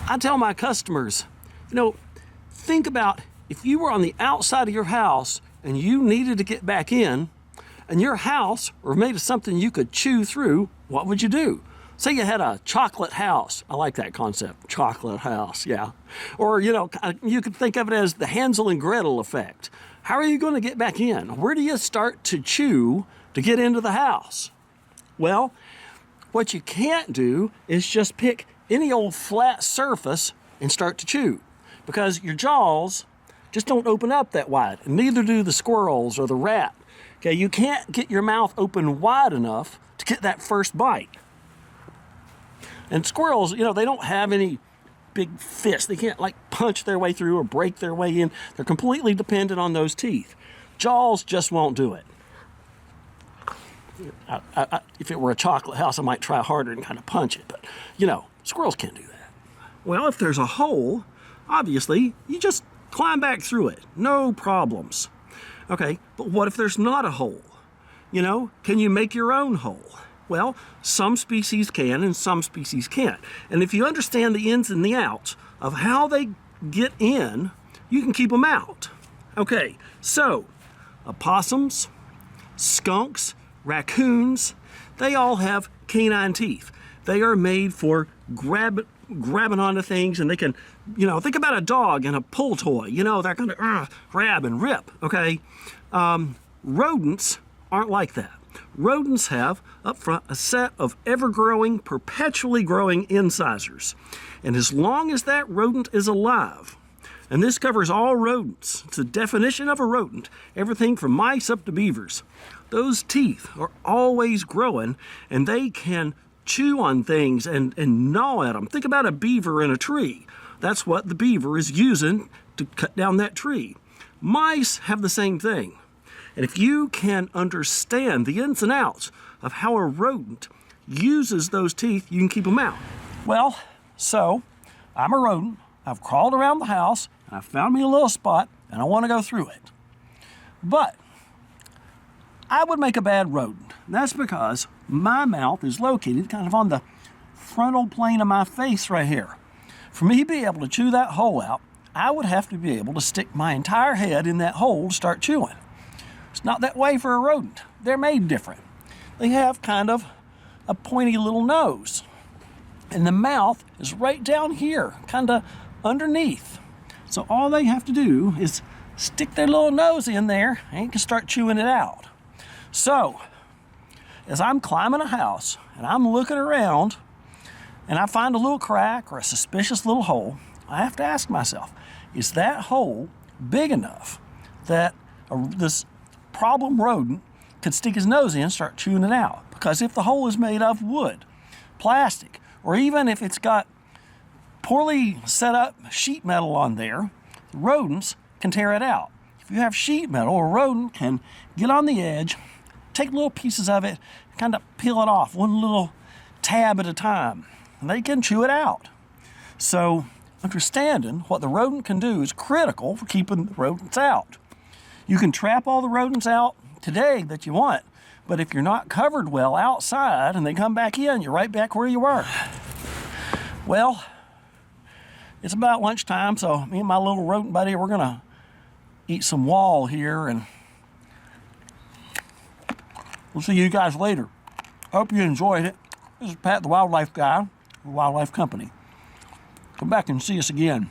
I tell my customers, think about if you were on the outside of your house and you needed to get back in, and your house were made of something you could chew through, what would you do? Say you had a chocolate house. I like that concept, chocolate house, yeah. Or, you could think of it as the Hansel and Gretel effect. How are you going to get back in? Where do you start to chew to get into the house? Well, what you can't do is just pick any old flat surface and start to chew, because your jaws just don't open up that wide, and neither do the squirrels or the rat. Okay, you can't get your mouth open wide enough to get that first bite. And squirrels, they don't have any big fists. They can't punch their way through or break their way in. They're completely dependent on those teeth. Jaws just won't do it. If it were a chocolate house, I might try harder and kind of punch it, but squirrels can't do that. Well, if there's a hole, obviously you just climb back through it, no problems. Okay, but what if there's not a hole? Can you make your own hole? Well, some species can and some species can't. And if you understand the ins and the outs of how they get in, you can keep them out. Okay, so opossums, skunks, raccoons, they all have canine teeth. They are made for grabbing onto things, and they can, think about a dog and a pull toy. They're going to grab and rip, okay? Rodents aren't like that. Rodents have up front a set of ever-growing, perpetually growing incisors. And as long as that rodent is alive, and this covers all rodents, it's the definition of a rodent, everything from mice up to beavers, those teeth are always growing, and they can chew on things and gnaw at them. Think about a beaver in a tree. That's what the beaver is using to cut down that tree. Mice have the same thing. And if you can understand the ins and outs of how a rodent uses those teeth, you can keep them out. Well, so I'm a rodent. I've crawled around the house, and I found me a little spot, and I want to go through it. But I would make a bad rodent. And that's because my mouth is located kind of on the frontal plane of my face right here. For me to be able to chew that hole out, I would have to be able to stick my entire head in that hole to start chewing. It's not that way for a rodent. They're made different. They have kind of a pointy little nose. And the mouth is right down here, kind of underneath. So all they have to do is stick their little nose in there and can start chewing it out. So, as I'm climbing a house and I'm looking around and I find a little crack or a suspicious little hole, I have to ask myself, is that hole big enough that this problem rodent could stick his nose in and start chewing it out? Because if the hole is made of wood, plastic, or even if it's got poorly set up sheet metal on there, rodents can tear it out. If you have sheet metal, a rodent can get on the edge, take little pieces of it, kind of peel it off one little tab at a time, and they can chew it out. So understanding what the rodent can do is critical for keeping the rodents out. You can trap all the rodents out today that you want, but if you're not covered well outside and they come back in, you're right back where you were. Well, it's about lunchtime, so me and my little rodent buddy, we're gonna eat some wall here, and we'll see you guys later. Hope you enjoyed it. This is Pat, the Wildlife Guy, the Wildlife Company. Come back and see us again.